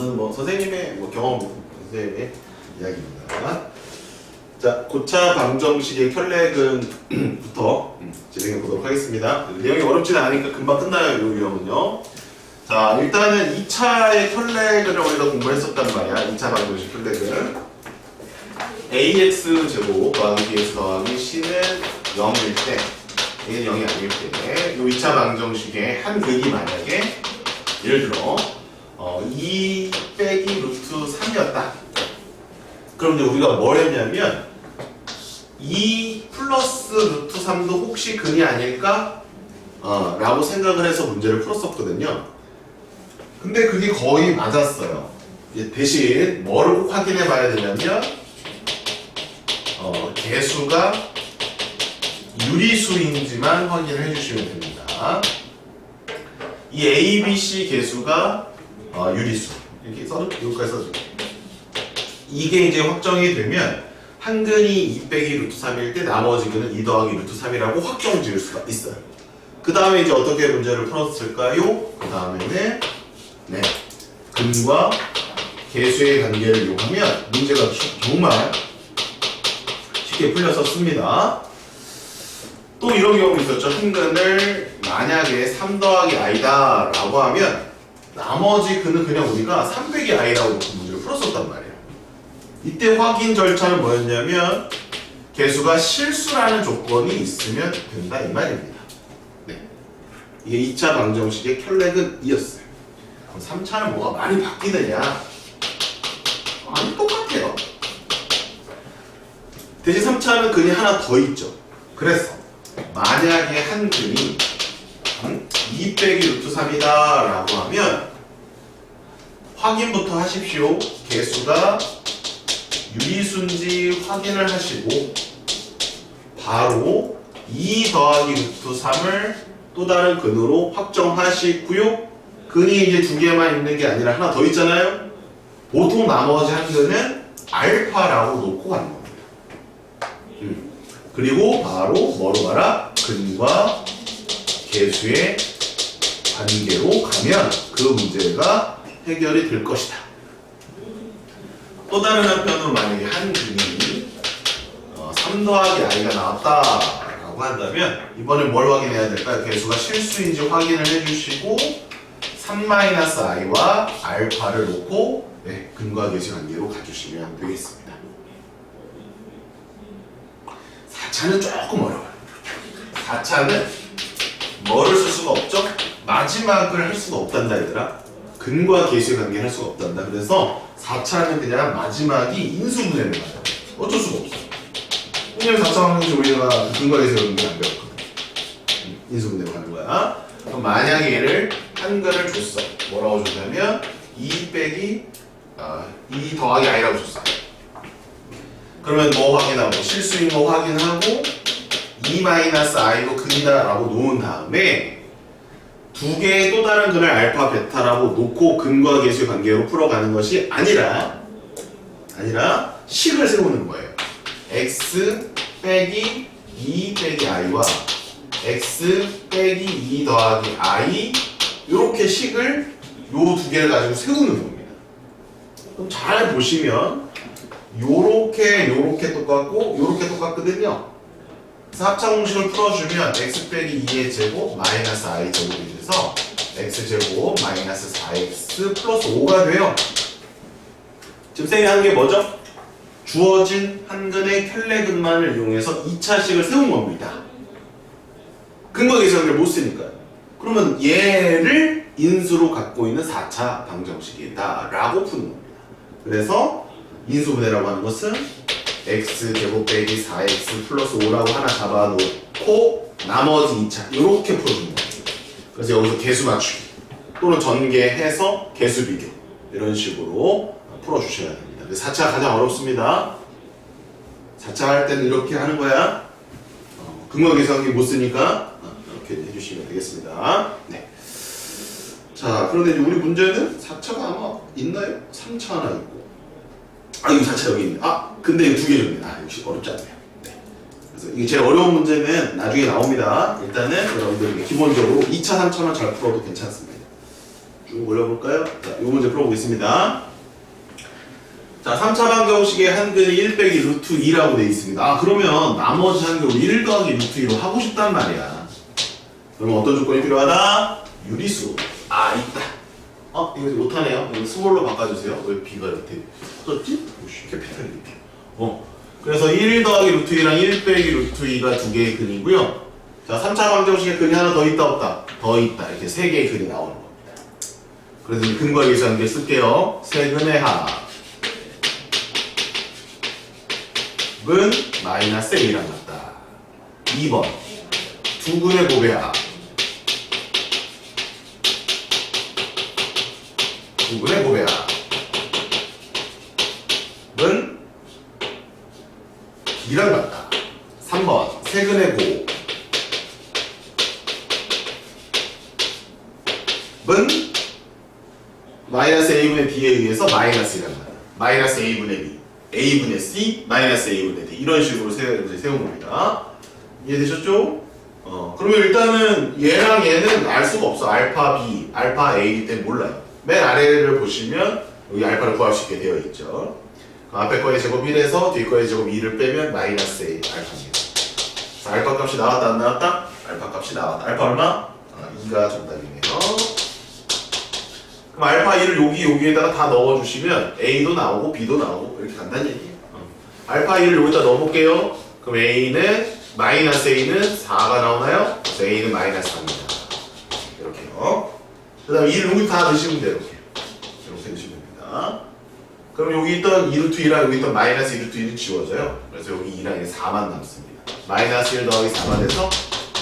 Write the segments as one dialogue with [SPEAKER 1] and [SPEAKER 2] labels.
[SPEAKER 1] 이건 뭐 선생님의 경험, 선생님의 이야기입니다. 자, 고차 방정식의 혈렉은부터 진행해 보도록 하겠습니다. 내용이 어렵진 않으니까 금방 끝나요, 이 유형은요. 자, 일단은 2차의 혈렉을 우리가 공부했었단 말이야. 2차 방정식 혈렉은 ax 제곱 더하기 bx 더하기 c는 0일 때, a는 0이 아닐 때, 이 2차 방정식의 한 극이 만약에 예를 들어 2 빼기 루트 3이었다. 그럼 이제 우리가 뭘 했냐면 2 플러스 루트 3도 혹시 근이 아닐까? 라고 생각을 해서 문제를 풀었었거든요. 근데 그게 거의 맞았어요. 대신 뭐를 꼭 확인해 봐야 되냐면 개수가 유리수인지만 확인을 해주시면 됩니다. 이 A, B, C 개수가 유리수 이렇게 여기까지 써줄게요. 이게 이제 확정이 되면 한 근이 2 빼기 루트 3일 때 나머지 근은 2 더하기 루트 3이라고 확정 지을 수가 있어요. 그 다음에 이제 어떻게 문제를 풀었을까요? 그 다음에는 근과 개수의 관계를 이용하면 문제가 정말 쉽게 풀렸었습니다. 또 이런 경우 있었죠. 한 근을 만약에 3 더하기 i다 라고 하면 나머지 근은 그냥 우리가 3 빼기 i라고 놓고 문제를 풀었었단 말이에요. 이때 확인 절차는 뭐였냐면 개수가 실수라는 조건이 있으면 된다 이 말입니다. 이게 2차 방정식의 혈렉은 이었어요. 그럼 3차는 뭐가 많이 바뀌느냐? 아니 똑같아요. 대신 3차는 근이 하나 더 있죠. 그래서 만약에 한 근이 2 빼기 루트 3이다 라고 하면 확인부터 하십시오. 개수가 유리수인지 확인을 하시고 바로 2 더하기 루트 3을 또 다른 근으로 확정하시고요. 근이 이제 두 개만 있는 게 아니라 하나 더 있잖아요. 보통 나머지 한 근은 알파라고 놓고 가는 겁니다. 그리고 바로 뭐로 가라? 근과 개수의 관계로 가면 그 문제가 해결이 될 것이다. 또 다른 한편으로 만약에 한 근이 3 더하기 i가 나왔다라고 한다면 이번에 뭘 확인해야 될까요? 개수가 실수인지 확인을 해주시고 3-i와 알파를 놓고 근과 개수 관계로 가주시면 되겠습니다. 4차는 조금 어려워요. 4차는 뭐를 쓸 수가 없죠? 마지막을 할 수가 없단다 얘들아. 근과 개수의 관계를 할 수가 없단다. 그래서 4차는 그냥 마지막이 인수분해를 가요. 어쩔 수가 없어. 왜냐면 4차 방정식 우리가 근과 개수의 관계를 안 배웠거든. 인수분해로 가는 거야. 그럼 만약에 얘를 한 근을 줬어. 뭐라고 줬냐면 2 빼기 2 더하기 i라고 줬어. 그러면 뭐 확인하고 실수인 거 확인하고 2-i도 근이다 라고 놓은 다음에 두 개의 또 다른 근을 알파, 베타라고 놓고 근과 개수의 관계로 풀어가는 것이 아니라 식을 세우는 거예요. x 빼기 2 빼기 i와 x 빼기 2 더하기 i 이렇게 식을 요 두 개를 가지고 세우는 겁니다. 그럼 잘 보시면 요렇게 똑같고 요렇게 똑같거든요. 그래서 합차 공식을 풀어주면 x 빼기 2의 제곱 마이너스 i 제곱이 돼서 x 제곱 마이너스 4x 플러스 5가 돼요. 지금 쌤이 한 게 뭐죠? 주어진 한 근의 혈례근만을 이용해서 2차식을 세운 겁니다. 근거 계산을 못 쓰니까요. 그러면 얘를 인수로 갖고 있는 4차 방정식이다 라고 푸는 겁니다. 그래서 인수분해라고 하는 것은 x제곱 빼기 4x 플러스 5라고 하나 잡아놓고 나머지 2차 이렇게 풀어주는 거예요. 그래서 여기서 개수 맞추기 또는 전개해서 개수 비교 이런 식으로 풀어주셔야 됩니다. 4차 가장 어렵습니다. 4차 할 때는 이렇게 하는 거야. 근거 계산기 못 쓰니까 이렇게 해주시면 되겠습니다. 자, 그런데 이제 우리 문제는 4차가 아마 있나요? 3차 하나 있고 이거 4차 여기 있네. 근데 이거 두 개 줬네. 역시 어렵지 않네요. 그래서 이게 제일 어려운 문제는 나중에 나옵니다. 일단은 여러분들 기본적으로 2차, 3차만 잘 풀어도 괜찮습니다. 쭉 올려볼까요? 자, 요 문제 풀어보겠습니다. 자, 3차 방정식의 한근이 1 빼기 루트 2라고 되어 있습니다. 아, 그러면 나머지 한근을 1 더하기 루트 2로 하고 싶단 말이야. 그러면 어떤 조건이 필요하다? 유리수. 아, 있다. 이거 못하네요. 이거 스몰로 바꿔주세요. 왜 B가 이렇게 터졌지? 오씨, 캐피탈이 이렇게. 그래서 1 더하기 루트 2랑 1 빼기 루트 2가 두 개의 근이고요. 자, 3차 방정식에 근이 하나 더 있다, 없다? 더 있다. 이렇게 세 개의 근이 나오는 겁니다. 그래서 이 근과 계수하는 게 쓸게요. 세근의 합은 마이너스 A랑 같다. 2번. 두 근의 곱의 두 근의 곱의 합은 B랑 같다. 3번. 세 근의 곱은 마이너스 A분의 B에 의해서 마이너스 1랑 같다. 마이너스 A분의 B, A분의 C, 마이너스 A분의 D 이런 식으로 세운 겁니다. 이해되셨죠? 그러면 일단은 얘랑 얘는 알 수가 없어. 알파 B, 알파 A이기 때문에 몰라요. 맨 아래를 보시면 여기 알파를 구할 수 있게 되어 있죠. 앞에 거의 제곱 1에서 뒤 거의 제곱 2를 빼면 마이너스 A 알파입니다. 자, 알파 값이 나왔다 안 나왔다? 알파 값이 나왔다. 알파 얼마? 2가 정답이네요. 그럼 알파 2를 여기에다가 다 넣어주시면 A도 나오고 B도 나오고 이렇게 간다는 얘기예요. 알파 2를 여기다 넣어볼게요. 그럼 A는 마이너스 A는 4가 나오나요? 그래서 A는 마이너스 4입니다. 이렇게요. 그 다음에 2를 여기 다 넣으시면 돼요. 이렇게 넣으시면 됩니다. 그럼 여기 있던 2루트 2랑 여기 있던 마이너스 2루트 2는 지워져요. 그래서 여기 2랑 4만 남습니다. 마이너스 1 더하기 4만 해서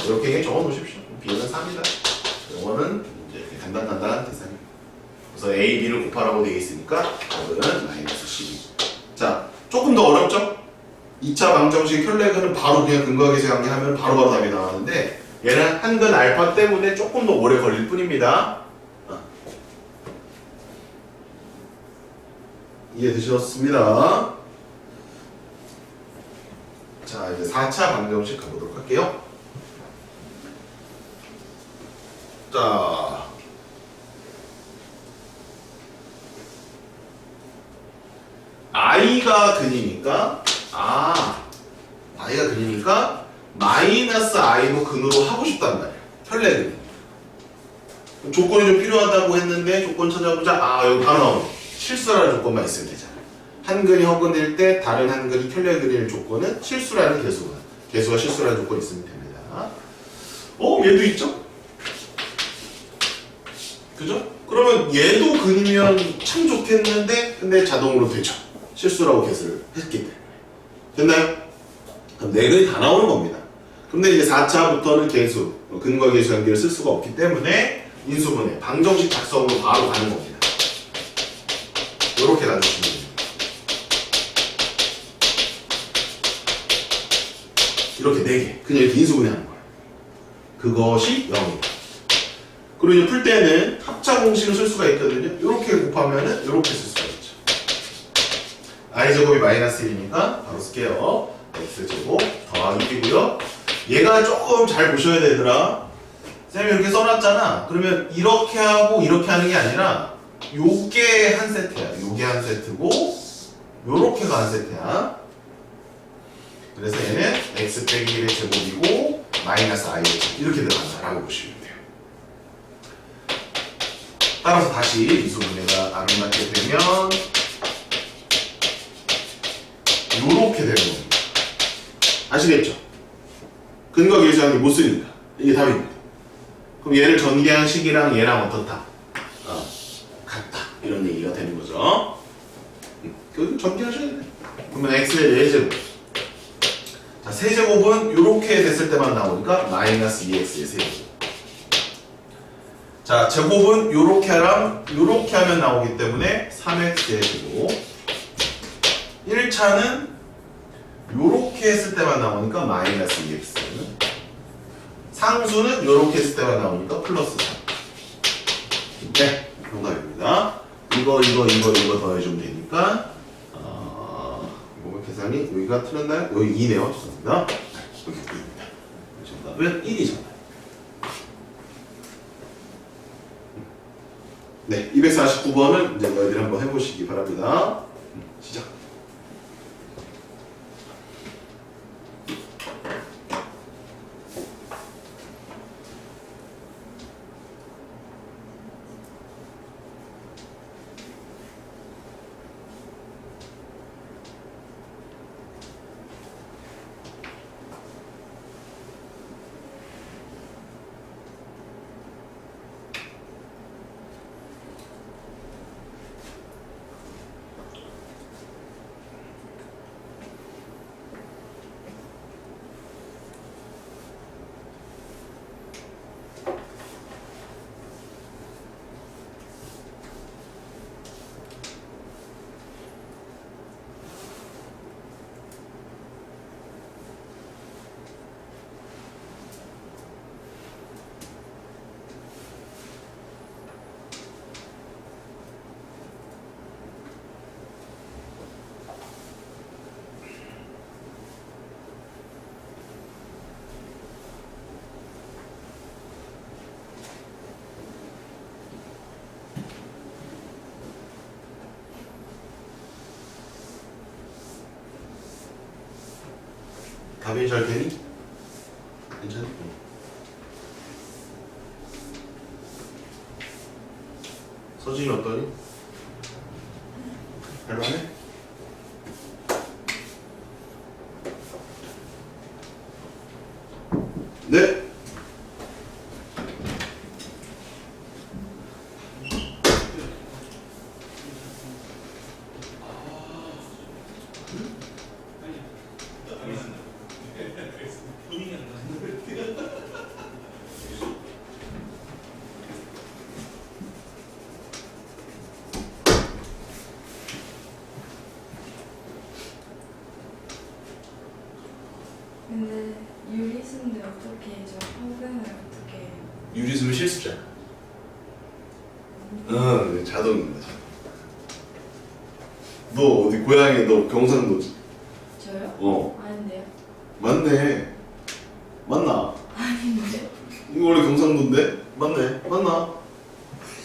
[SPEAKER 1] 이렇게 적어 놓으십시오. B는 4입니다. 이거는 이제 간단한 계산입니다. 그래서 A, B를 곱하라고 되어 있으니까 답은 마이너스 12. 자, 조금 더 어렵죠? 2차 방정식 혈레근은 바로 그냥 근거하 계수 관계하면 바로바로 답이 나왔는데 얘는 한근 알파 때문에 조금 더 오래 걸릴 뿐입니다. 이해되셨습니다. 자, 이제 4차 방정식 가보도록 할게요. 자, i가 근이니까 i가 근이니까 마이너스 i도 근으로 하고 싶단 말이야. 혈레근. 조건이 좀 필요하다고 했는데 조건 찾아보자. 여기 바로 나오네. 실수라는 조건만 있으면 되잖아. 한 근이 허근일 때 다른 한 근이 혈레근일 조건은 실수라는 개수가 실수라는 조건이 있으면 됩니다. 얘도 있죠? 그죠? 그러면 얘도 근이면 참 좋겠는데 근데 자동으로 되죠. 실수라고 개수를 했기 때문에. 됐나요? 그럼 네 근이 다 나오는 겁니다. 근데 이제 4차부터는 개수, 근과 개수 관계를 쓸 수가 없기 때문에 인수분해, 방정식 작성으로 바로 가는 겁니다. 이렇게 놔주시면 됩니다. 이렇게 4개. 그냥 이렇게 인수분해하는 거예요. 그것이 0입니다. 그리고 이제 풀 때는 합차 공식을 쓸 수가 있거든요. 이렇게 곱하면은 이렇게 쓸 수가 있죠. i제곱이 마이너스 1이니까 바로 쓸게요. x제곱 더하기 b고요. 얘가 조금 잘 보셔야 되더라. 쌤이 이렇게 써놨잖아. 그러면 이렇게 하고 이렇게 하는 게 아니라 요게 한 세트야. 요게 한 세트고 요렇게가 한 세트야. 그래서 얘는 x 빼기 1의 제곱이고 마이너스 i의 제곱 이렇게 들어간다라고 보시면 돼요. 따라서 다시 미소분해가 안 맞게 되면 요렇게 되는 겁니다. 아시겠죠? 근거 계수하는 게 못 쓰니까 이게 답입니다. 그럼 얘를 전개한 식이랑 얘랑 어떻다? 같다. 이런 얘기가 되는 거죠. 그거 전개하셔야 돼. 그러면 x의 4제곱. 자, 세제곱은 이렇게 됐을 때만 나오니까 마이너스 2x의 세제곱. 자, 제곱은 요렇게 하면 나오기 때문에 3x의 제곱. 1차는 요렇게 했을 때만 나오니까 마이너스 2x. 상수는 요렇게 했을 때만 나오니까 플러스 3. 네, 정답입니다. 이거 더해주면 되니까 이거 계산이 여기가 틀렸나요? 여기 2네요. 죄송합니다. 여기 2입니다. 정답은 1이 정답. 네, 249번은 이제 너희들이 한번 해보시기 바랍니다. 시작. 답이 잘 되니? 괜찮아? 서진이 어떠니? 할만해? 네!
[SPEAKER 2] 근데 유리수인데 어떻게 해줘? 평균을 어떻게 해요?
[SPEAKER 1] 유리수는 실수잖아. 응, 자동입니다. 자동. 너 어디 고향에 너 경상도지?
[SPEAKER 2] 저요?
[SPEAKER 1] 어,
[SPEAKER 2] 아닌데요?
[SPEAKER 1] 맞네. 맞나?
[SPEAKER 2] 아닌데?
[SPEAKER 1] 이거 원래 경상도인데? 맞네. 맞나?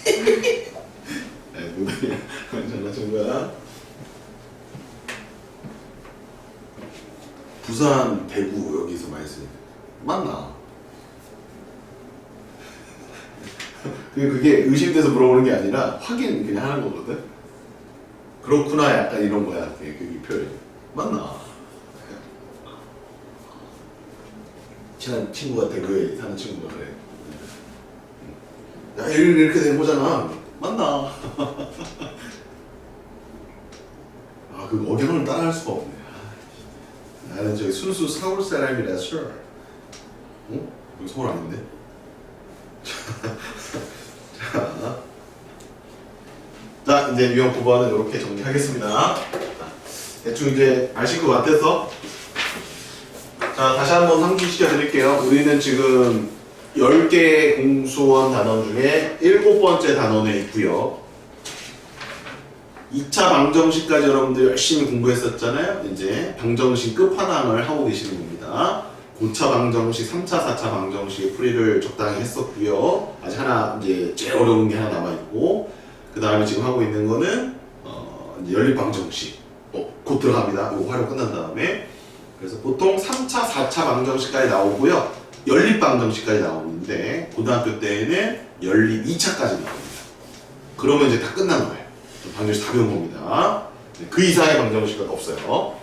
[SPEAKER 1] 에이, 누구야? 잘나준 거야? 부산, 대구 여기서 많이 쓰니까 맞나? 그게 의심돼서 물어보는 게 아니라 확인 그냥 하는 거거든? 그렇구나 약간 이런 거야 그게 표현이 맞나? 친한 친구가 대구에 사는 친구가 그래 야 이렇게 된 거잖아 맞나? 아 그 억양을 따라할 수가 없네 나는 저기 순수 서울 사람이라서 응? 여기 서울 아닌데? 자 이제 유형 9번은 이렇게 정리하겠습니다 대충 이제 아실 것 같아서 자 다시 한번 상기시켜 드릴게요 우리는 지금 10개의 공수원 단원 중에 7번째 단원에 있고요 2차 방정식까지 여러분들 열심히 공부했었잖아요. 이제 방정식 끝판왕을 하고 계시는 겁니다. 고차 방정식, 3차, 4차 방정식의 풀이를 적당히 했었고요. 아직 하나 이제 제일 어려운 게 하나 남아있고 그 다음에 지금 하고 있는 거는 이제 연립 방정식 곧 들어갑니다. 이거 활용 끝난 다음에 그래서 보통 3차, 4차 방정식까지 나오고요. 연립 방정식까지 나오는데 고등학교 때에는 연립 2차까지 나옵니다. 그러면 이제 다 끝난 거예요. 방정식 다 배운 겁니다. 그 이상의 방정식은 없어요.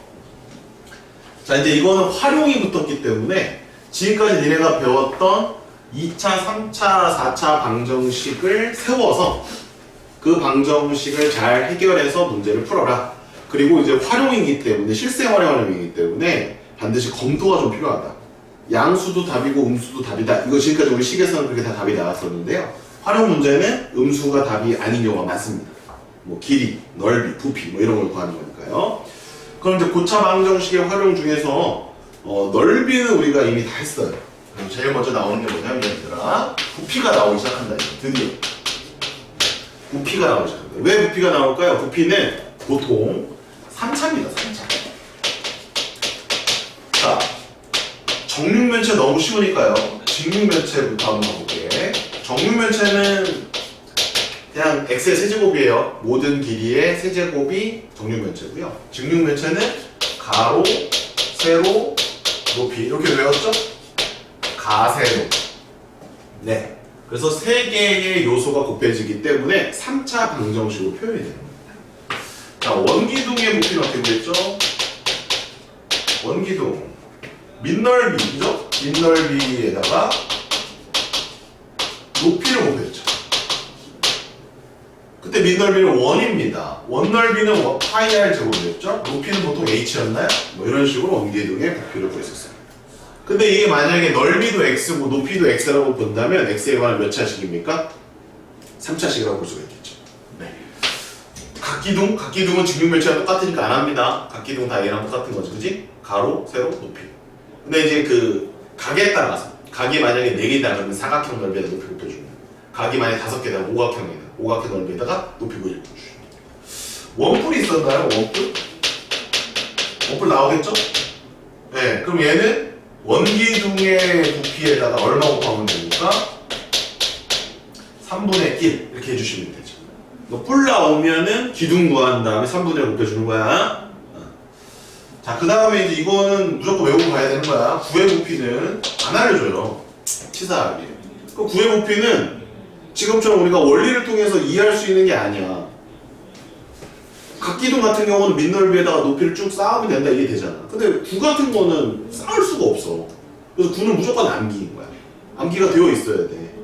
[SPEAKER 1] 자 이제 이거는 활용이 붙었기 때문에 지금까지 니네가 배웠던 2차, 3차, 4차 방정식을 세워서 그 방정식을 잘 해결해서 문제를 풀어라. 그리고 이제 활용이기 때문에 실생활의 활용이기 때문에 반드시 검토가 좀 필요하다. 양수도 답이고 음수도 답이다. 이거 지금까지 우리 식에서는 그렇게 다 답이 나왔었는데요. 활용 문제는 음수가 답이 아닌 경우가 많습니다. 뭐 길이, 넓이, 부피 뭐 이런 걸 구하는 거니까요. 그럼 이제 고차 방정식의 활용 중에서 넓이는 우리가 이미 다 했어요. 그럼 제일 먼저 나오는 게 뭐냐면 얘들아 부피가 나오기 시작한다. 드디어 부피가 나오기 시작한다. 왜 부피가 나올까요? 부피는 보통 3차입니다. 3차. 자, 정육면체 너무 쉬우니까요. 직육면체부터 한번 가볼게. 정육면체는 그냥 x의 세제곱이에요. 모든 길이의 세제곱이 정육면체고요. 직육면체는 가로, 세로, 높이 이렇게 외웠죠? 가세로. 네. 그래서 세 개의 요소가 곱해지기 때문에 3차 방정식으로 표현이 되는 겁니다. 자, 원기둥의 부피는 어떻게 되겠죠? 원기둥 민넓이죠? 민넓이에다가 높이를 곱했죠. 그때 민넓이는 원입니다. 원넓이는 파이 r 제곱이었죠? 높이는 보통 h였나요? 뭐 이런 식으로 원기둥의 부피를 구했었어요. 근데 이게 만약에 넓이도 x고 높이도 x라고 본다면 x에 관한 몇 차식입니까? 3차식이라고 볼 수가 있겠죠. 네. 각기둥은 직육면체가 똑같으니까 안 합니다. 각기둥 다 얘랑 똑같은 거죠, 그지? 가로, 세로, 높이. 근데 이제 그 각에 따라서 각이 만약에 4개다 그러면 사각형 넓이에다 높이 곱해주고, 각이 만약에 5개다 오각형이다 오각형 넓이에다가 높이 곱해주고. 원뿔이 있었나요? 원뿔 나오겠죠? 네. 그럼 얘는 원기둥의 부피에다가 얼마 곱하면 되니까 3분의 1 이렇게 해주시면 되죠. 뿔 나오면은 기둥 구한 다음에 3분의 1 곱해주는 거야. 자, 그 다음에 이제 이거는 무조건 외우고 가야 되는 거야. 구의 부피는 안 알려줘요. 치사하게. 그 구의 부피는 지금처럼 우리가 원리를 통해서 이해할 수 있는 게 아니야. 각기둥 같은 경우는 민넓이에다가 높이를 쭉 쌓으면 된다 이게 되잖아. 근데 구 같은 거는 쌓을 수가 없어. 그래서 구는 무조건 암기인 거야. 암기가 되어 있어야 돼.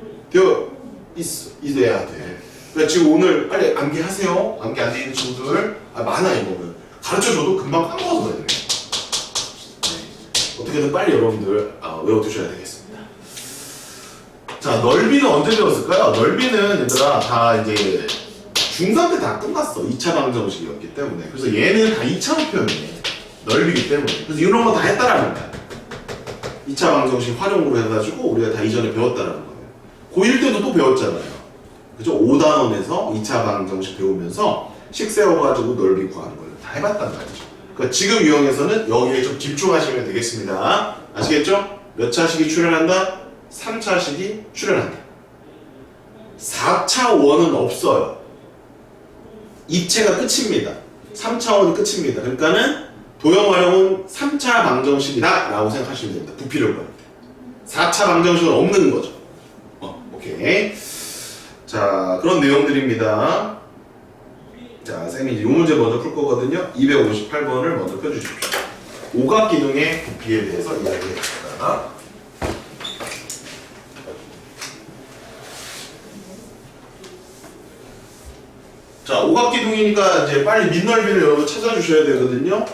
[SPEAKER 1] 있어야 돼. 그러니까 지금 오늘 빨리 암기하세요. 암기 안 돼 있는 친구들 많아. 이거는 가르쳐줘도 금방 까먹어서 그래야 돼요. 네. 어떻게든 빨리 여러분들 외워두셔야 되겠습니다. 자, 넓이는 언제 배웠을까요? 넓이는 얘들아 다 이제 중3 때 다 끝났어. 2차 방정식이었기 때문에. 그래서 얘는 다 2차로 표현해. 넓이기 때문에. 그래서 이런 거 다 했다라는 거야. 2차 방정식 활용으로 해가지고 우리가 다 이전에 배웠다라는 거예요. 고1 때도 또 배웠잖아요. 그죠? 5단원에서 2차 방정식 배우면서 식 세워가지고 넓이 구하는 걸 다 해봤단 말이죠. 그러니까 지금 유형에서는 여기에 좀 집중하시면 되겠습니다. 아시겠죠? 몇 차식이 출현한다? 3차식이 출현한다. 4차원은 없어요. 입체가 끝입니다. 3차원이 끝입니다. 그러니까는 도형 활용은 3차 방정식이다 라고 생각하시면 됩니다. 부피를 구할 때. 4차 방정식은 없는 거죠. 오케이. 자, 그런 내용들입니다. 자, 쌤이 이제 이 문제 먼저 풀 거거든요. 258번을 먼저 펴주십시오. 오각기둥의 부피에 대해서 이야기해봅시다. 자, 오각기둥이니까 이제 빨리 민넓이를 여러분 찾아주셔야 되거든요.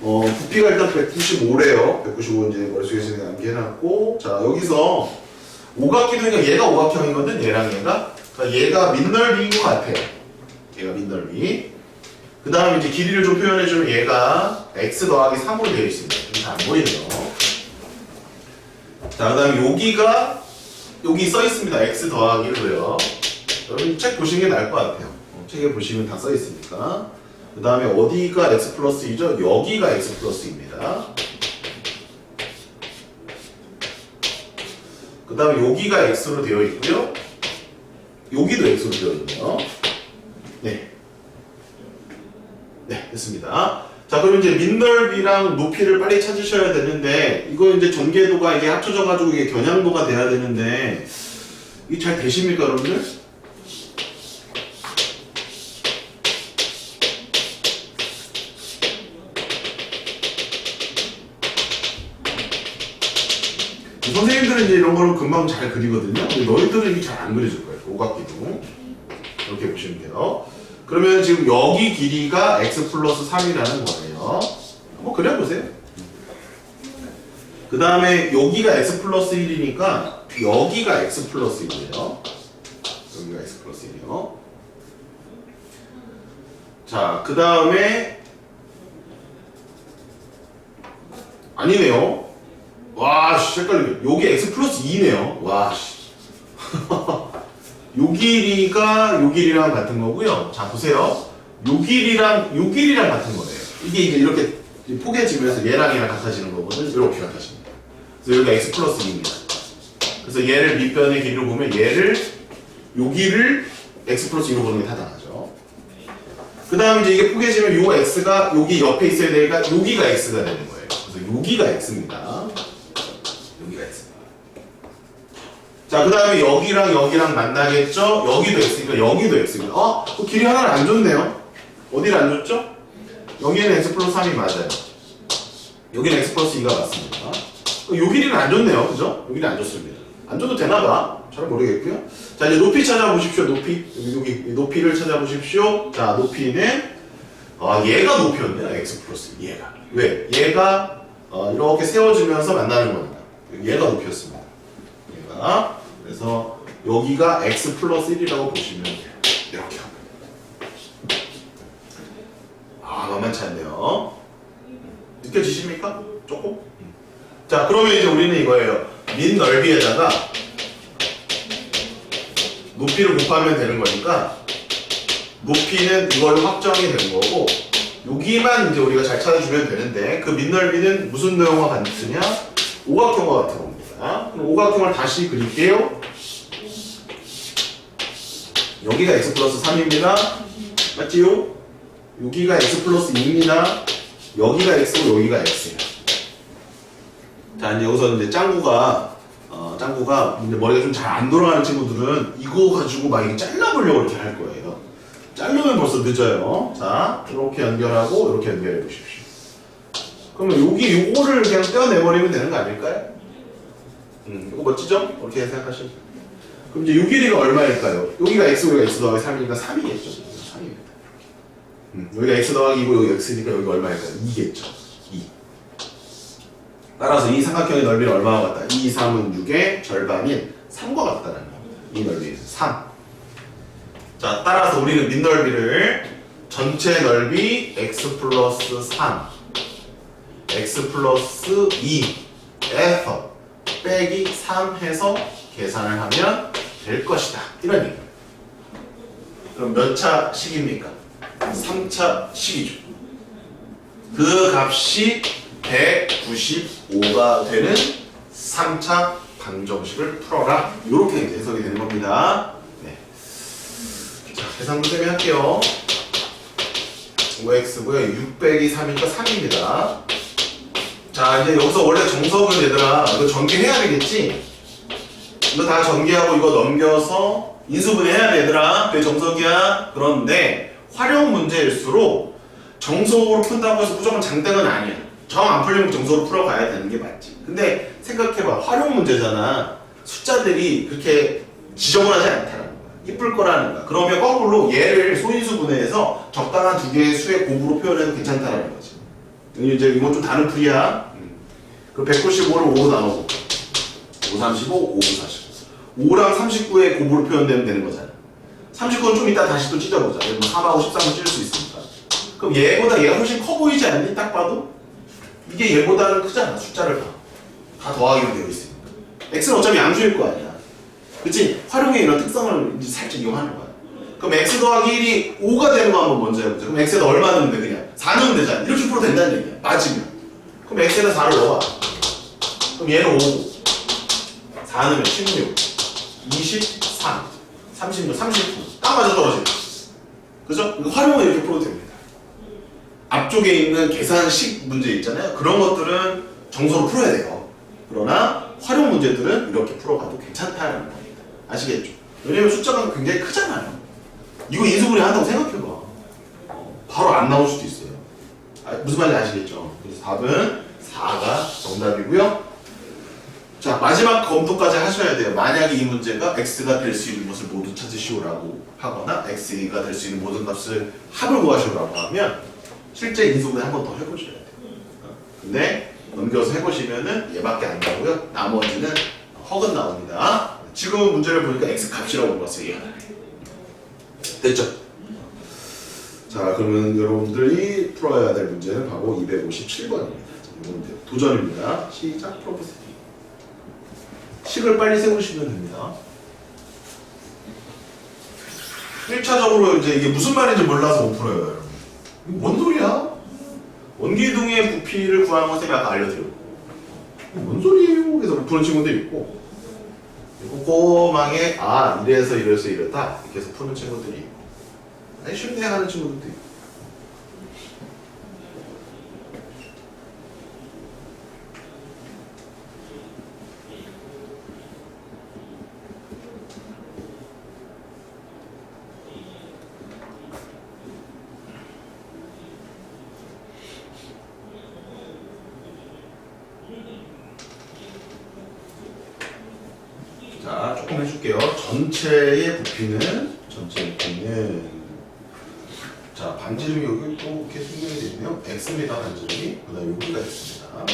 [SPEAKER 1] 부피가 일단 195래요. 195 이제 머릿속에 지금 암기해놨고, 자, 여기서 오각기둥이니까 얘가 오각형이거든, 얘랑 얘가. 그러니까 얘가 민넓이인 것 같아요. 얘가 민넓이. 그 다음에 이제 길이를 좀 표현해주면 얘가 x 더하기 3으로 되어 있습니다. 좀 잘 안 보이네요. 자, 그 다음에 여기가, 여기 써 있습니다. x 더하기로요. 여러분 책 보시는 게 나을 것 같아요. 책에 보시면 다 써 있으니까. 그 다음에 어디가 x 플러스 2죠? 여기가 x 플러스 2입니다. 그 다음에 여기가 x로 되어 있고요. 여기도 x로 되어 있네요. 네. 네, 됐습니다. 자, 그럼 이제 민넓이랑 높이를 빨리 찾으셔야 되는데, 이거 이제 전개도가 이게 합쳐져가지고 이게 겨냥도가 돼야 되는데, 이게 잘 되십니까, 여러분들? 선생님들은 이제 이런 거는 금방 잘 그리거든요. 근데 너희들은 이게 잘 안 그려질 거예요. 오각기둥. 이렇게 보시면 돼요. 그러면 지금 여기 길이가 x 플러스 3이라는 거예요. 한번 그려보세요. 그 다음에 여기가 x 플러스 1이니까 여기가 x 플러스 1이에요. 여기가 x 플러스 1이요. 자, 그 다음에 아니네요. 와, 씨, 헷갈리네. 여기 x 플러스 2네요. 와, 씨. 요 길이가 요 길이랑 같은 거고요. 자, 보세요. 요 길이랑 같은 거예요. 이게 이렇게 포개지면서 얘랑 같아지는 거거든요. 이렇게 같아집니다. 그래서 여기가 x 플러스 2입니다. 그래서 얘를 밑변의 길이로 보면 얘를 요 길을 x 플러스 2로 보는 게 타당하죠. 그 다음에 이제 이게 포개지면 요 x가 여기 옆에 있어야 되니까 여기가 x가 되는 거예요. 그래서 여기가 x입니다. 여기가 x. 자, 그 다음에 여기랑 만나겠죠? 여기도 x니까 여기도 x입니다. 그 길이 하나를 안 줬네요. 어디를 안 줬죠? 여기는 x 플러스 3이 맞아요. 여기는 x 플러스 2가 맞습니다. 요 길이는 안 줬네요. 그죠? 요 길이 안 줬습니다. 안 줘도 되나봐. 잘 모르겠고요. 자, 이제 높이 찾아보십시오. 높이. 여기 높이를 찾아보십시오. 자, 높이는 얘가 높이였네요. x 플러스 얘가. 왜? 얘가 이렇게 세워지면서 만나는 겁니다. 얘가 높이였습니다. 얘가. 그래서 여기가 x 플러스 1이라고 보시면 돼요. 이렇게. 만만치 않네요. 느껴지십니까? 조금? 자, 그러면 이제 우리는 이거예요. 민 넓이에다가 높이를 곱하면 되는 거니까 높이는 이걸로 확정이 되는 거고 여기만 이제 우리가 잘 찾아주면 되는데 그 민 넓이는 무슨 내용과 같으냐? 오각형과 같은 겁니다. 그럼 오각형을 다시 그릴게요. 여기가 x 플러스 3입니다. 맞지요? 여기가 x 플러스 2입니다. 여기가 x고 여기가 x예요. 자, 이제 여기서 이제 짱구가 이제 머리가 좀 잘 안 돌아가는 친구들은 이거 가지고 막 이렇게 잘라보려고 이렇게 할 거예요. 자르면 벌써 늦어요. 자, 이렇게 연결하고 이렇게 연결해 보십시오. 그러면 요거를 그냥 떼어내버리면 되는 거 아닐까요? 이거 멋지죠? 이렇게 생각하시면 돼요. 그럼 이제 요 길이가 얼마일까요? 여기가 x고 여기가 x 더하기 3이니까 3이겠죠? 3입니다. 여기가 x 더하기 2고 여기 x니까 여기가 얼마일까요? 2겠죠? 2. 따라서 이 삼각형의 넓이는 얼마와 같다? 2, 3은 6의 절반인 3과 같다는 겁니다. 이 넓이는 3. 자, 따라서 우리는 민넓이를 전체 넓이 x 플러스 3, x 플러스 2에서 빼기 3 해서 계산을 하면 될 것이다. 이런 얘기입니다. 그럼 몇 차식입니까? 3차 식이죠. 그 값이 195가 되는 3차 방정식을 풀어라. 이렇게 해석이 되는 겁니다. 네. 자, 계산 문제 할게요. 5x고요. 6 빼기 3이니까 3입니다. 자, 이제 여기서 원래 정석은 얘들아, 이거 전개해야 되겠지? 이거 다 전개하고 이거 넘겨서 인수분해 해야 돼, 얘들아. 그게 정석이야. 그런데 활용 문제일수록 정석으로 푼다고 해서 무조건 장땡은 아니야. 정 안 풀리면 정석으로 풀어가야 되는 게 맞지. 근데 생각해봐. 활용 문제잖아. 숫자들이 그렇게 지저분하지 않다는 거야. 이쁠 거라는 거야. 그러면 거꾸로 얘를 소인수분해해서 적당한 두 개의 수의 곱으로 표현해도 괜찮다는 거지. 이제 이건 좀 다른 풀이야. 그럼 195를 5로 나누고 5, 35, 5, 45. 5랑 39의 곱으로 표현되면 되는 거잖아. 39는 좀 이따 다시 또 찢어보자. 3하고 13은 찢을 수 있으니까. 그럼 얘보다 얘가 훨씬 커 보이지 않니? 딱 봐도? 이게 얘보다는 크잖아. 숫자를 봐. 다 더하기로 되어 있으니까. x는 어차피 양수일 거 아니야. 그치? 활용의 이런 특성을 이제 살짝 이용하는 거야. 그럼 x 더하기 1이 5가 되는 거 한번 먼저 해보자. 그럼 x에다 얼마 넣으면 돼? 그냥 4 넣으면 되잖아. 이렇게 풀어도 된다는 얘기야. 맞으면. 그럼 x에다 4를 넣어봐. 그럼 얘는 5. 4 넣으면 16. 23. 36, 39. 딱 맞아 떨어지네. 그죠? 활용을 이렇게 풀어도 됩니다. 앞쪽에 있는 계산식 문제 있잖아요. 그런 것들은 정서로 풀어야 돼요. 그러나 활용 문제들은 이렇게 풀어가도 괜찮다는 겁니다. 아시겠죠? 왜냐면 숫자가 굉장히 크잖아요. 이거 인수분해 한다고 생각해봐. 바로 안 나올 수도 있어요. 무슨 말인지 아시겠죠? 그래서 답은 4가 정답이고요. 자, 마지막 검토까지 하셔야 돼요. 만약에 이 문제가 x가 될 수 있는 것을 모두 찾으시오라고 하거나 x가 될 수 있는 모든 값을 합을 구하시오라고 하면 실제 인수분해 한 번 더 해보셔야 돼요. 근데 넘겨서 해보시면은 얘밖에 안 나오고요. 나머지는 허근 나옵니다. 지금 문제를 보니까 x 값이라고 물었어요. 얘가. 됐죠? 자, 그러면 여러분들이 풀어야 될 문제는 바로 257번입니다. 도전입니다. 시작 풀어보세요. 식을 빨리 세우시면 됩니다. 1차적으로 이제 이게 무슨 말인지 몰라서 못 풀어요, 여러분. 뭔 소리야? 원기둥의 부피를 구하는 것을 아까 알려드렸고 뭔 소리예요? 그래서 못 푸는 친구들 있고 꼼꼼하게 이래서 이렇다 이렇게 해서 푸는 친구들이 있고 아니 쉽네 하는 친구들도 있고. 자, 조금 해줄게요. 전체의 부피는 자, 반지름이 여기 또 이렇게 생성이 되어 있네요. x입니다, 반지름이. 그 다음에 여기가 x입니다.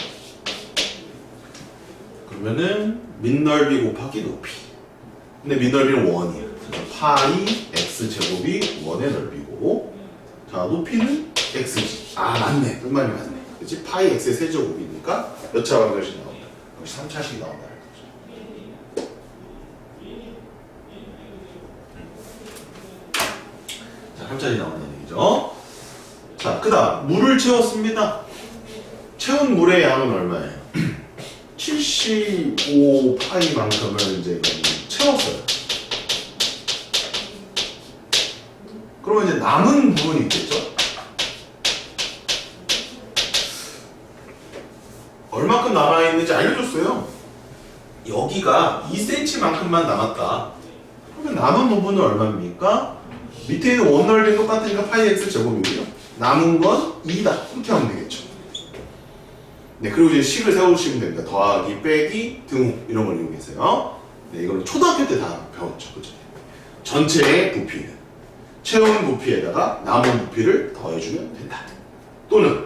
[SPEAKER 1] 그러면은 밑넓이 곱하기 높이. 근데 밑넓이는 1이에요. 파이 x제곱이 1의 넓이고, 자, 높이는 x지. 맞네. 끝말이 맞네. 그치? 파이 x의 세제곱이니까 몇 차 방정식 나온다? 여기 3차씩 나온다. 자, 3차씩 나온다는 얘기죠. 자, 그 다음 물을 채웠습니다. 채운 물의 양은 얼마예요? 75파이만큼을 이제 채웠어요. 그러면 이제 남은 부분이 있겠죠? 얼마큼 남아있는지 알려줬어요. 여기가 2cm만큼만 남았다. 그러면 남은 부분은 얼마입니까? 밑에 있는 원 넓이는 똑같으니까 파이 x 제곱이고요. 남은 건 2다. 이렇게 하면 되겠죠. 네, 그리고 이제 식을 세워주시면 됩니다. 더하기, 빼기, 등호 이런 걸 이용해서요. 네, 이거는 초등학교 때 다 배웠죠. 그죠? 전체의 부피는 채운 부피에다가 남은 부피를 더해주면 된다. 또는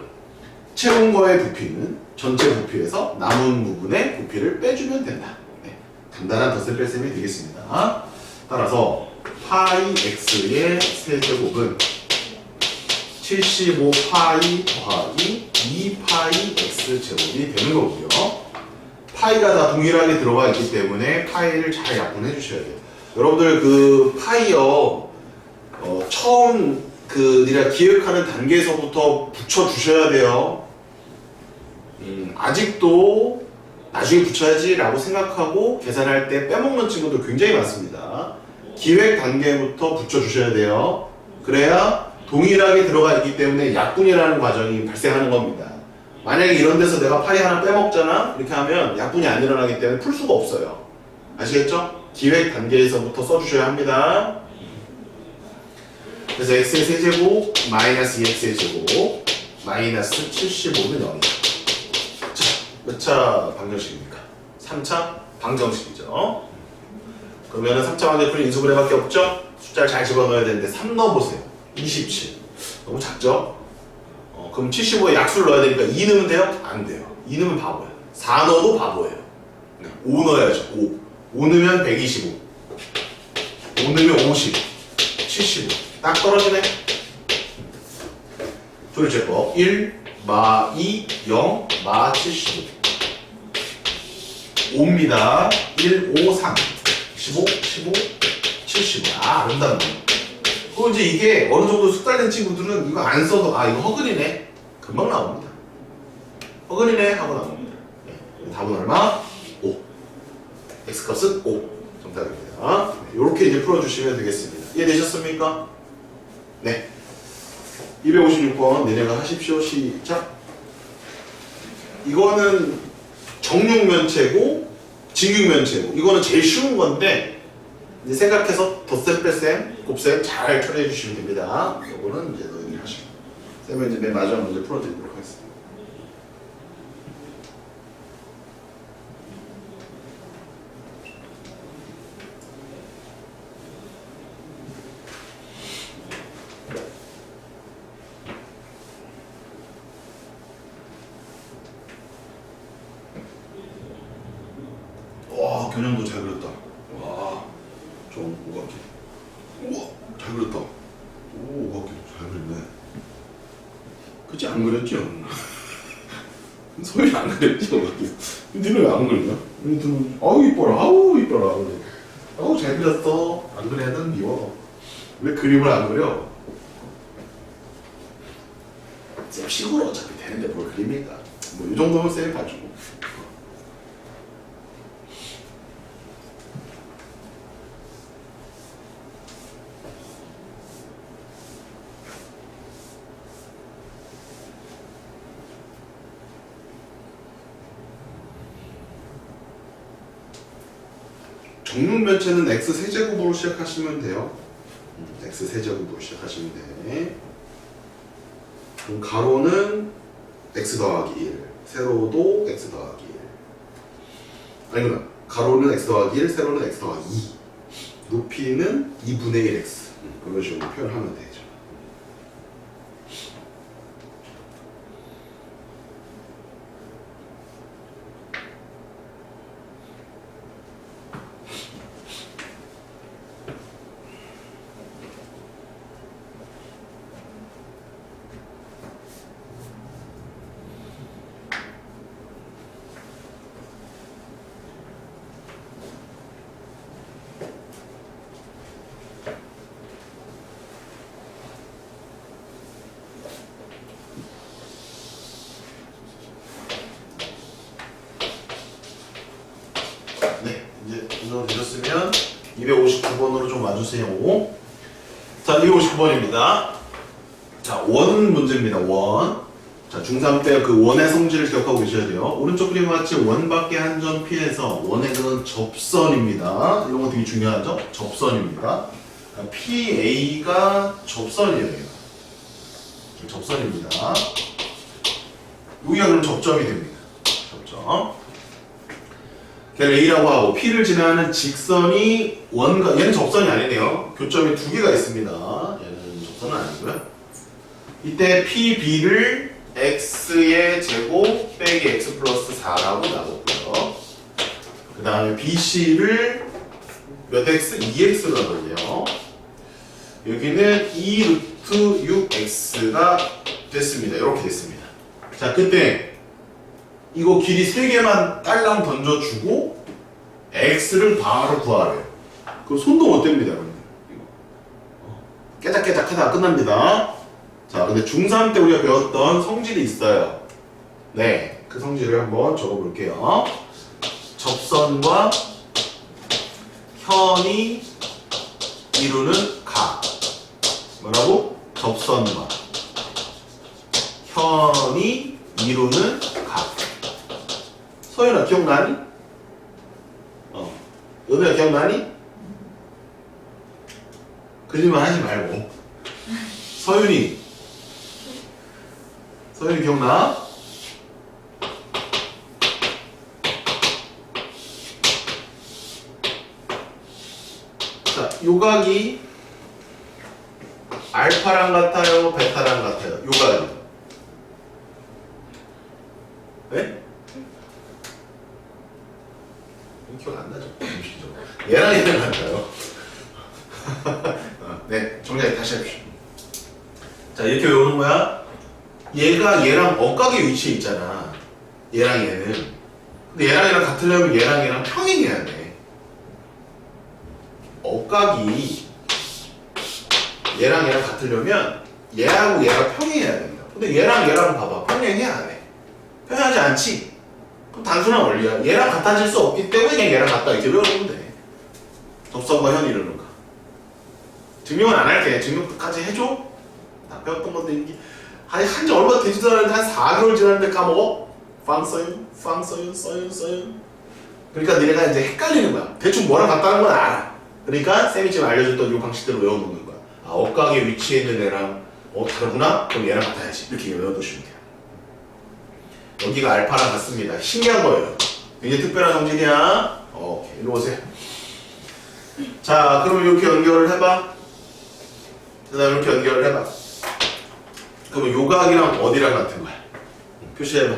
[SPEAKER 1] 채운 거의 부피는 전체 부피에서 남은 부분의 부피를 빼주면 된다. 네, 간단한 덧셈 뺄셈이 되겠습니다. 따라서 파이 x의 세제곱은 75파이 더하기 2파이 x제곱이 되는 거고요. 파이가 다 동일하게 들어가 있기 때문에 파이를 잘 약분해 주셔야 돼요. 여러분들 그 파이요 처음 네가 기획하는 단계에서부터 붙여 주셔야 돼요. 아직도 나중에 붙여야지 라고 생각하고 계산할 때 빼먹는 친구들 굉장히 많습니다. 기획 단계부터 붙여 주셔야 돼요. 그래야 동일하게 들어가 있기 때문에 약분이라는 과정이 발생하는 겁니다. 만약에 이런 데서 내가 파이 하나 빼먹잖아? 이렇게 하면 약분이 안 일어나기 때문에 풀 수가 없어요. 아시겠죠? 기획 단계에서부터 써주셔야 합니다. 그래서 x의 세제곱 마이너스 2x의 제곱 마이너스 75는 0이다. 자, 몇 차 방정식입니까? 3차 방정식이죠. 그러면은 3차 방정식은 인수분해밖에 없죠? 숫자를 잘 집어넣어야 되는데 3 넣어보세요. 27. 너무 작죠? 그럼 75에 약수를 넣어야 되니까 2 넣으면 돼요? 안 돼요. 2 넣으면 바보예요. 4 넣어도 바보예요. 5 넣어야죠. 5 넣으면 125. 5 넣으면 50. 75. 딱 떨어지네. 조리제법 1, 마 2, 0, 마 75. 5입니다. 1, 5, 3. 15, 15, 75. 아름답네. 그리고 이제 이게 어느 정도 숙달된 친구들은 이거 안 써도 이거 허근이네. 금방 나옵니다. 허근이네 하고 나옵니다. 네. 답은 얼마? 5. x값은 5. 정답입니다. 이렇게 이제 풀어주시면 되겠습니다. 이해되셨습니까? 네. 256번 내내가 하십시오. 시작. 이거는 정육면체고 직육면체고 이거는 제일 쉬운 건데 이제 생각해서 덧셈, 뺄셈, 곱셈 잘 처리해 주시면 됩니다. 이거는 이제 너희들이 하시고 쌤은 이제 맨 마지막 문제 풀어드리도록 하겠습니다. 와, 겨냥도 잘 그렸다. 와, 좀 오각기. 우와, 잘 그렸다. 오, 오각기 잘 그렸네. 그치, 안 그렸죠? 소희 안 그렸지, 오각기. 니는 왜 안 그렸냐? 아우, 이뻐라. 아우, 이뻐라. 아우, 잘 그렸어. 안 그려야는 미워. 왜 그림을 안 그려? 쌤 식으로 어차피 되는데 뭘 그립니까? 뭐, 이 정도면 쌤이 봐주고. 정육면체는 x 세제곱으로 시작하시면 돼요. x 세제곱으로 시작하시면 돼. 그럼 가로는 x 더하기 1, 세로도 x 더하기 1. 아니구나. 가로는 x 더하기 1, 세로는 x 더하기 2. 높이는 2분의 1x. 그런 식으로 표현하면 되죠. 네, 이제 운동 되셨으면 259번으로 좀 와주세요. 자, 259번입니다. 자, 원 문제입니다. 원. 자, 중3 때 그 원의 성질을 기억하고 계셔야 돼요. 오른쪽 그림과 같이 원밖에 한 점 피해서 원의 그는 접선입니다. 이런 거 되게 중요하죠? 접선입니다. PA가 접선이에요. 접선입니다. 여기가 그럼 접점이 됩니다. 접점. 걔를 A라고 하고 P를 지나는 직선이 원과 얘는 접선이 아니네요. 교점이 두 개가 있습니다. 얘는 접선은 아니고요. 이때 PB를 x의 제곱 빼기 x 플러스 4라고 나눴고요. 그 다음에 BC를 몇 x? 2x로 나눴네요. 여기는 2 루트 6x가 됐습니다. 이렇게 됐습니다. 자, 그때 이거 길이 3개만 딸랑 던져주고 x를 바로 구하래요. 그럼 손도 못 댑니다, 여러분들. 깨작깨작 하다가 끝납니다. 자, 근데 중3 때 우리가 배웠던 성질이 있어요. 네, 그 성질을 한번 적어볼게요. 접선과 현이 이루는 각. 뭐라고? 접선과 현이 이루는 각. 서윤아 기억나니? 은혜야 기억나니? 그림만 하지 말고. 서윤이 기억나? 자, 요각이 알파랑 같아요? 베타랑 같아요? 요각이. 네? 기억 안 나죠? 얘랑 얘랑 같아요. 네, 정리하게 다시 해봅시다. 자, 이렇게 외우는 거야. 얘가 얘랑 억각의 위치에 있잖아. 얘랑 얘는. 근데 얘랑 얘랑 같으려면 얘랑 얘랑 평행해야 돼. 억각이 얘랑 얘랑 같으려면 얘하고 얘랑 평행해야 된다. 근데 얘랑 얘랑 봐봐. 평행해 안 해? 평행하지 않지? 그럼 단순한 원리야. 얘랑 같아질 수 없기 때문에 그냥 얘랑 같다 이렇게 외우면 돼. 접선과 현이 이루는 거. 증명은 안 할게. 증명까지 해줘? 나 배웠던 건데 이게 한지 얼마 되지도 않았는데 한 4개월 지났는데 까먹어? 써윤. 그러니까 너네가 이제 헷갈리는 거야. 대충 뭐랑 같다는 건 알아. 그러니까 쌤이 지금 알려줬던 이 방식대로 외워놓는 거야. 아, 억각에 위치해 있는 애랑 다르구나? 그럼 얘랑 같아야지. 이렇게 외워두시면 돼요. 여기가 알파랑 같습니다. 신기한 거예요. 굉장히 특별한 성질이야. 오케이, 이리 오세요. 자, 그럼 이렇게 연결을 해봐. 그 다음에 이렇게 연결을 해봐. 그러면 요각이랑 어디랑 같은 거야? 표시해봐.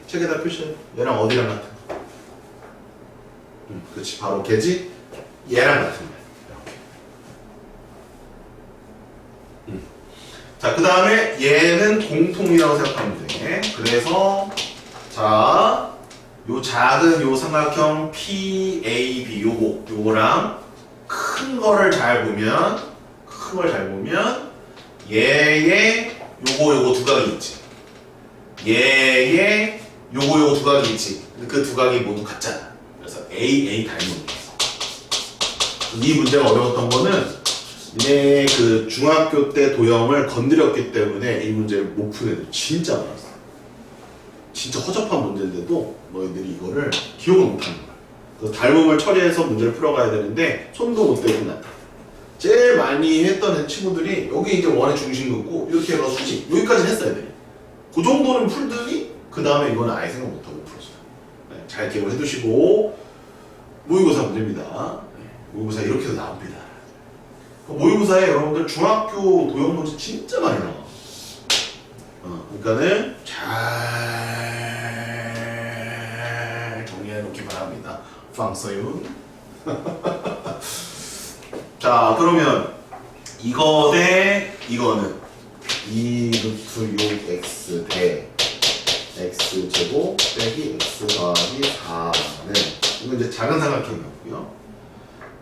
[SPEAKER 1] 책에다 표시해. 얘랑 어디랑 같은 거야? 그렇지, 바로 걔지? 얘랑 같은 거야. 이렇게. 자, 그 다음에 얘는 공통이라고 생각하면 돼. 그래서 자, 요 작은 요 삼각형 PAB 요거랑 큰 거를 잘 보면 얘의 요거 두 각이 있지. 얘의 요거 두 각이 있지. 그 두 각이 모두 같잖아. 그래서 A 닮은 거. 이 문제가 어려웠던 거는 얘 그 중학교 때 도형을 건드렸기 때문에 이 문제를 못 푼 애들 진짜 많았어. 진짜 허접한 문제인데도 너희들이 이거를 기억을 못하는 거야. 그 닮음을 처리해서 문제를 풀어가야 되는데 손도 못 대고 난다. 제일 많이 했던 친구들이 여기 이제 원의 중심 긋고 이렇게 해서 수직 여기까지 했어야 돼. 그 정도는 풀더니 그 다음에 이거는 아예 생각 못하고 풀었어요. 네, 잘 기억을 해두시고 모의고사 문제입니다. 네, 모의고사 이렇게 해서 나옵니다. 모의고사에 여러분들 중학교 도형 문제 진짜 많이 나와. 그러니까는 잘 정리해 놓기 바랍니다. 방서윤. 자, 그러면 이거 대 이거는 2루트 6x 대 x제곱 빼기 x 더하기 4는 이거 이제 작은 삼각형이었고요.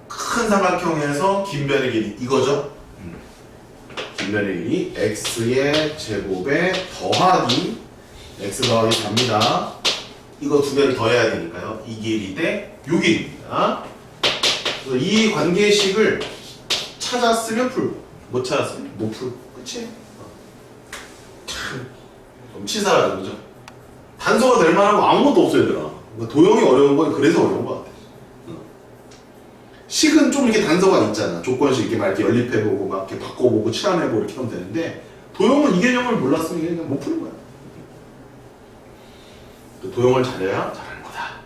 [SPEAKER 1] 큰 삼각형에서 긴 변의 길이 이거죠. 긴 변의 길이 x의 제곱에 더하기 x 더하기 4입니다. 이거 두 개를 더해야 되니까요. 이 길이 대 요 길입니다. 이 관계식을 찾았으면 풀고 못 찾았으면 못 풀고 그치? 참 치사하죠 그죠? 단서가 될 만한 거 아무것도 없어요 얘들아. 그러니까 도형이 어려운 건 그래서 어려운 것 같아. 식은 좀 이렇게 단서가 있잖아. 조건식 이렇게 막 이렇게 연립해보고 막 이렇게 바꿔보고 칠환해보고 이렇게 하면 되는데 도형은 이 개념을 몰랐으면 그냥 못 푸는 거야. 도형을 잘해야 잘하는 거다.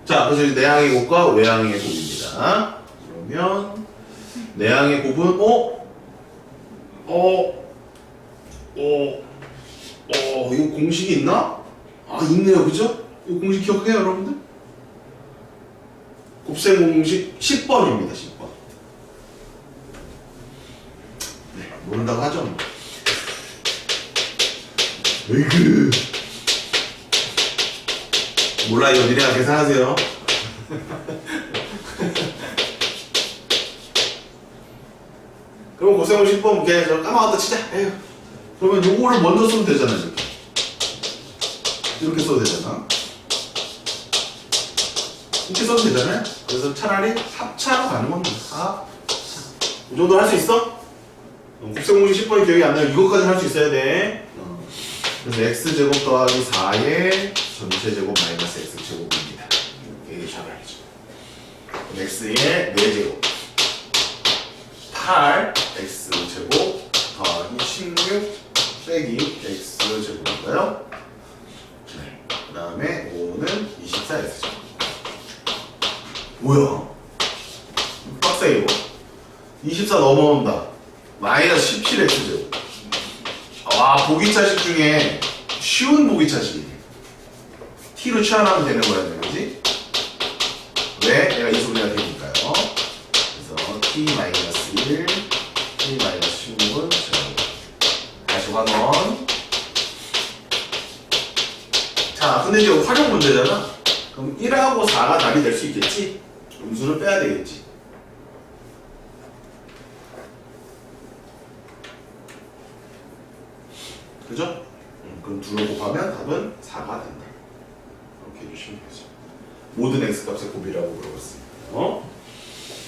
[SPEAKER 1] 자, 그래서 이제 내항의 곱과 외항의 곱입니다. 그러면 내항의 곱은 이거 공식이 있나? 아, 있네요, 그죠? 이거 공식 기억해요, 여러분들? 곱셈 공식 10번입니다, 10번. 네, 모른다고 하죠. 뭐. 으이그. 몰라, 이거 니네가 계산하세요. 그럼 곱셈 공식 10번 그냥 저 까먹었다 치자. 에휴. 그러면 요거를 먼저 쓰면 되잖아, 이렇게. 이렇게 써도 되잖아. 이렇게 써도 되잖아요. 그래서 차라리 합차로 가는 겁니다. 합차. 이 정도 할 수 있어? 곱셈 공식 10번이 기억이 안 나요. 이것까지 할 수 있어야 돼. 그래서 x제곱 더하기 4의 전체제곱 마이너스 x제곱입니다. 이렇게 잡아야죠. x의 4제곱 8 x제곱 더하기 16 빼기 x제곱인가요? 네. 그 다음에 5는 24x제곱. 뭐야? 빡세게 이거. 24 넘어온다. 마이너스 17x제곱. 와, 보기차식 중에 쉬운 보기차식이네. t로 치환하면 되는 거야, 그지? 왜? 내가 이 소리가 되니까요. 그래서 t-1, t-16은 제곱. 다시 환원. 자, 근데 이제 활용 문제잖아. 그럼 1하고 4가 답이 될 수 있겠지? 음수를 빼야 되겠지. 그죠? 그럼 2로 곱하면 답은 4가 된다. 이렇게 해주시면 되죠. 모든 x값의 곱이라고 물어봤습니다.